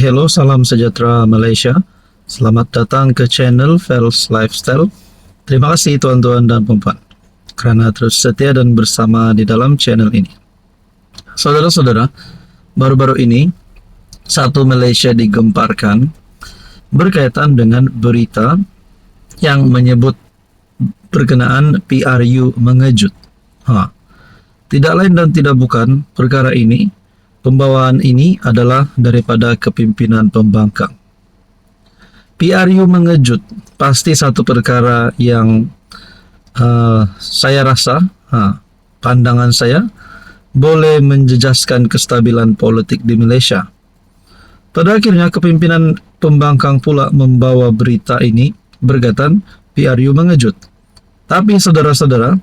Hello, salam sejahtera Malaysia. Selamat datang ke channel Fels Lifestyle. Terima kasih tuan-tuan dan puan kerana terus setia dan bersama di dalam channel ini. Saudara-saudara, baru-baru ini satu Malaysia digemparkan berkaitan dengan berita yang menyebut berkenaan PRU mengejut. Tidak lain dan tidak bukan perkara ini. Pembawaan ini adalah daripada kepimpinan pembangkang. PRU mengejut pasti satu perkara yang saya rasa, pandangan saya, boleh menjejaskan kestabilan politik di Malaysia. Pada akhirnya kepimpinan pembangkang pula membawa berita ini berkaitan PRU mengejut. Tapi saudara-saudara,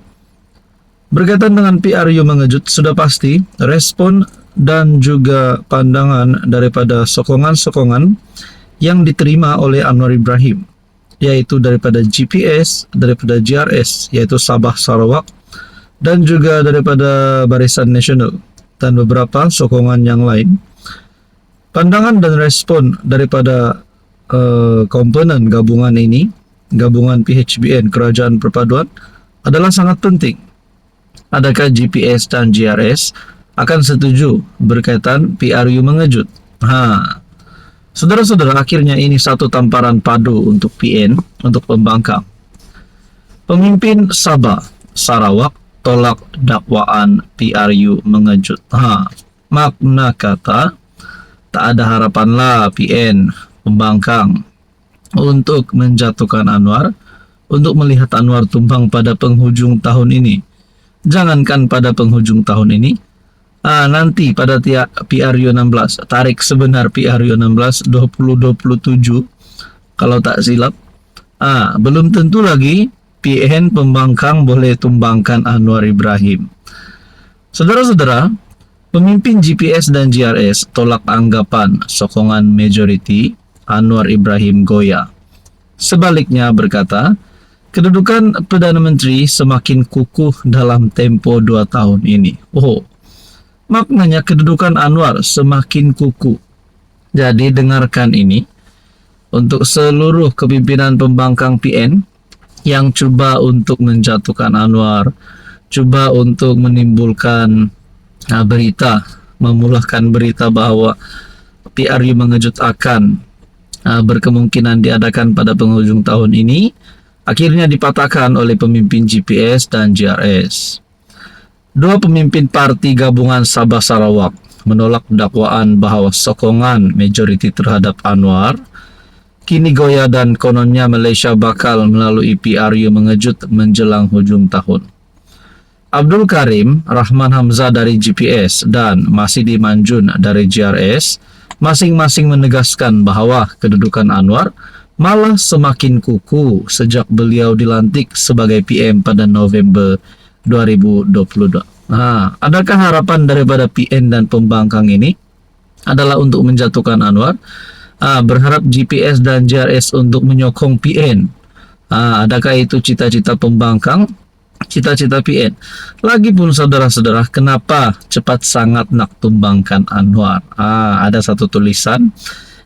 berkaitan dengan PRU mengejut sudah pasti respon dan juga pandangan daripada sokongan-sokongan yang diterima oleh Anwar Ibrahim, yaitu daripada GPS, daripada GRS, yaitu Sabah Sarawak, dan juga daripada Barisan Nasional dan beberapa sokongan yang lain. Pandangan dan respon daripada komponen gabungan ini, gabungan PHBN Kerajaan Perpaduan, adalah sangat penting. Adakah GPS dan GRS akan setuju berkaitan PRU mengejut? Saudara-saudara, akhirnya ini satu tamparan padu untuk PN, untuk pembangkang. Pemimpin Sabah Sarawak tolak dakwaan PRU mengejut. Makna kata, tak ada harapanlah PN pembangkang untuk menjatuhkan Anwar, untuk melihat Anwar tumbang pada penghujung tahun ini. Jangankan pada penghujung tahun ini, nanti pada PRU 16, tarik sebenar PRU 16 2027 kalau tak silap, belum tentu lagi PN pembangkang boleh tumbangkan Anwar Ibrahim. Saudara-saudara, pemimpin GPS dan GRS tolak anggapan sokongan majoriti Anwar Ibrahim goyah. Sebaliknya berkata, kedudukan Perdana Menteri semakin kukuh dalam tempo 2 tahun ini. Maknanya kedudukan Anwar semakin kukuh. Jadi dengarkan ini untuk seluruh kepimpinan pembangkang PN yang cuba untuk menjatuhkan Anwar, cuba untuk menimbulkan berita, memulahkan berita bahawa PRU mengejut akan berkemungkinan diadakan pada penghujung tahun ini, akhirnya dipatahkan oleh pemimpin GPS dan GRS. Dua pemimpin parti gabungan Sabah Sarawak menolak dakwaan bahawa sokongan majoriti terhadap Anwar kini goyah dan kononnya Malaysia bakal melalui PRU mengejut menjelang hujung tahun. Abdul Karim Rahman Hamzah dari GPS dan Masidi Manjun dari GRS masing-masing menegaskan bahawa kedudukan Anwar malah semakin kukuh sejak beliau dilantik sebagai PM pada November 2022. Adakah harapan daripada PN dan pembangkang ini adalah untuk menjatuhkan Anwar? Berharap GPS dan GRS untuk menyokong PN. Adakah itu cita-cita pembangkang? Cita-cita PN? Lagipun saudara-saudara, kenapa cepat sangat nak tumbangkan Anwar? Ada satu tulisan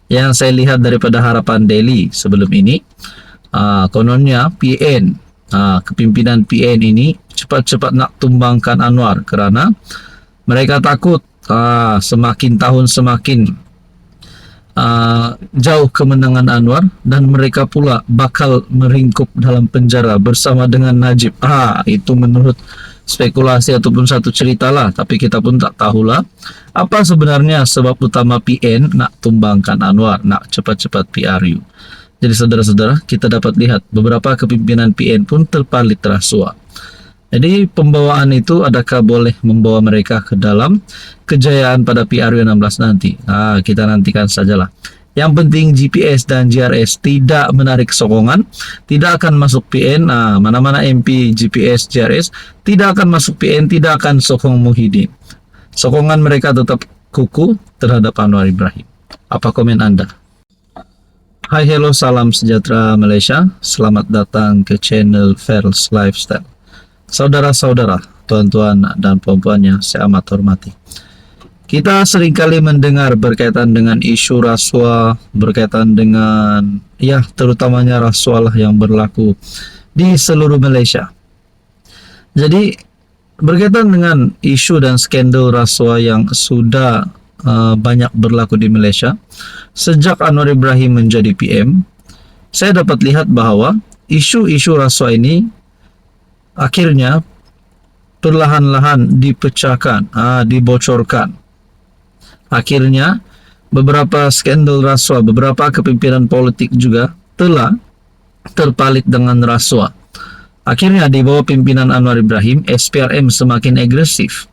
yang saya lihat daripada Harapan Daily sebelum ini. Kononnya PN, kepimpinan PN ini cepat-cepat nak tumbangkan Anwar kerana mereka takut semakin tahun semakin jauh kemenangan Anwar dan mereka pula bakal meringkup dalam penjara bersama dengan Najib. Itu menurut spekulasi ataupun satu cerita lah, tapi kita pun tak tahulah apa sebenarnya sebab utama PN nak tumbangkan Anwar, nak cepat-cepat PRU. Jadi saudara-saudara, kita dapat lihat beberapa kepimpinan PN pun terpalit rasuah. Jadi pembawaan itu adakah boleh membawa mereka ke dalam kejayaan pada PRU 16 nanti? Kita nantikan sajalah. Yang penting GPS dan GRS tidak menarik sokongan, tidak akan masuk PN. Mana-mana MP GPS GRS tidak akan masuk PN, tidak akan sokong Muhyiddin. Sokongan mereka tetap kukuh terhadap Anwar Ibrahim. Apa komen Anda? Hai, hello, salam sejahtera Malaysia. Selamat datang ke channel Fels Lifestyle. Saudara-saudara, tuan-tuan dan puan-puan yang saya amat hormati, Kita seringkali mendengar berkaitan dengan isu rasuah, berkaitan dengan ya terutamanya rasuah lah yang berlaku di seluruh Malaysia. Jadi berkaitan dengan isu dan skandal rasuah yang sudah banyak berlaku di Malaysia sejak Anwar Ibrahim menjadi PM, saya dapat lihat bahwa isu-isu rasuah ini akhirnya perlahan-lahan dipecahkan, dibocorkan. Akhirnya beberapa skandal rasuah, beberapa kepimpinan politik juga telah terpalit dengan rasuah. Akhirnya di bawah pimpinan Anwar Ibrahim, SPRM semakin agresif.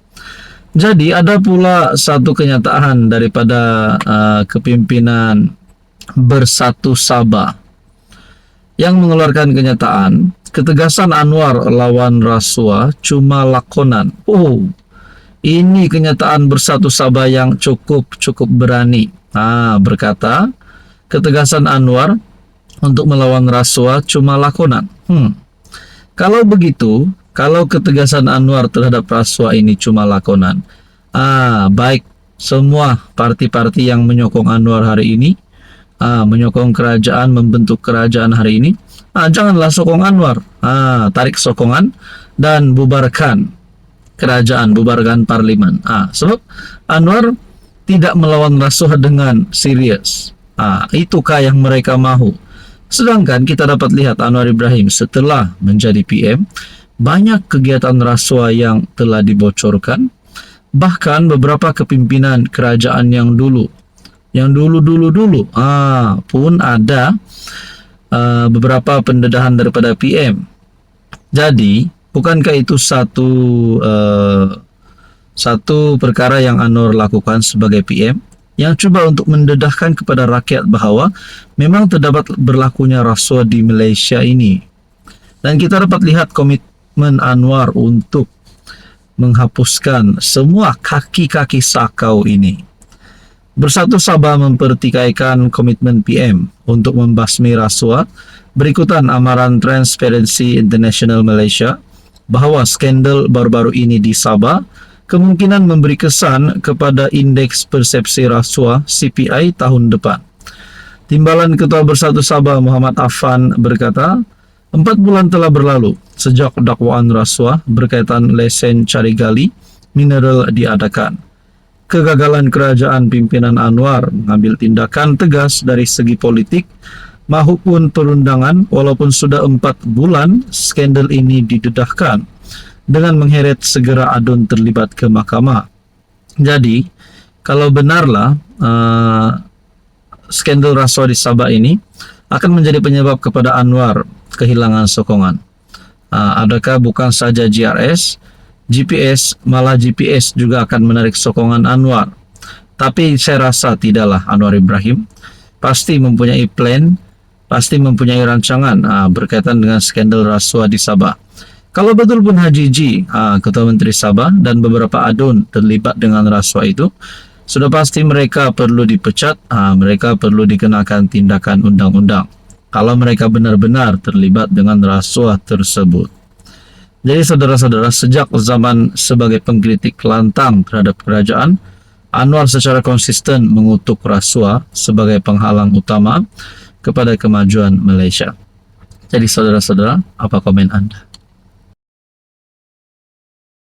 Jadi ada pula satu kenyataan daripada kepimpinan Bersatu Sabah yang mengeluarkan kenyataan ketegasan Anwar lawan rasuah cuma lakonan. Ini kenyataan Bersatu Sabah yang cukup berani. Berkata ketegasan Anwar untuk melawan rasuah cuma lakonan. Kalau begitu, kalau ketegasan Anwar terhadap rasuah ini cuma lakonan, baik semua parti-parti yang menyokong Anwar hari ini, menyokong kerajaan, membentuk kerajaan hari ini, janganlah sokong Anwar, tarik sokongan dan bubarkan kerajaan, bubarkan parlimen. Sebab Anwar tidak melawan rasuah dengan serius. Itukah yang mereka mahu? Sedangkan kita dapat lihat Anwar Ibrahim setelah menjadi PM, banyak kegiatan rasuah yang telah dibocorkan. Bahkan beberapa kepimpinan kerajaan yang dulu pun ada beberapa pendedahan daripada PM. Jadi bukankah itu satu perkara yang Anwar lakukan sebagai PM yang coba untuk mendedahkan kepada rakyat bahwa memang terdapat berlakunya rasuah di Malaysia ini. Dan kita dapat lihat komitmen Anwar untuk menghapuskan semua kaki-kaki sakau ini. Bersatu Sabah mempertikaikan komitmen PM untuk membasmi rasuah berikutan amaran Transparency International Malaysia bahwa skandal baru-baru ini di Sabah kemungkinan memberi kesan kepada indeks persepsi rasuah CPI tahun depan. Timbalan Ketua Bersatu Sabah Muhammad Affan berkata, 4 bulan telah berlalu sejak dakwaan rasuah berkaitan lesen cari gali mineral diadakan. Kegagalan kerajaan pimpinan Anwar mengambil tindakan tegas dari segi politik maupun perundangan walaupun sudah 4 bulan skandal ini didedahkan dengan mengheret segera adun terlibat ke mahkamah. Jadi, kalau benarlah skandal rasuah di Sabah ini akan menjadi penyebab kepada Anwar kehilangan sokongan. Adakah bukan saja GRS, GPS, malah GPS juga akan menarik sokongan Anwar? Tapi saya rasa tidaklah. Anwar Ibrahim pasti mempunyai plan, pasti mempunyai rancangan berkaitan dengan skandal rasuah di Sabah. Kalau betul pun Haji G, Ketua Menteri Sabah dan beberapa adun terlibat dengan rasuah itu, sudah pasti mereka perlu dipecat, mereka perlu dikenakan tindakan undang-undang kalau mereka benar-benar terlibat dengan rasuah tersebut. Jadi saudara-saudara, sejak zaman sebagai pengkritik lantang terhadap kerajaan, Anwar secara konsisten mengutuk rasuah sebagai penghalang utama kepada kemajuan Malaysia. Jadi saudara-saudara, apa komen Anda?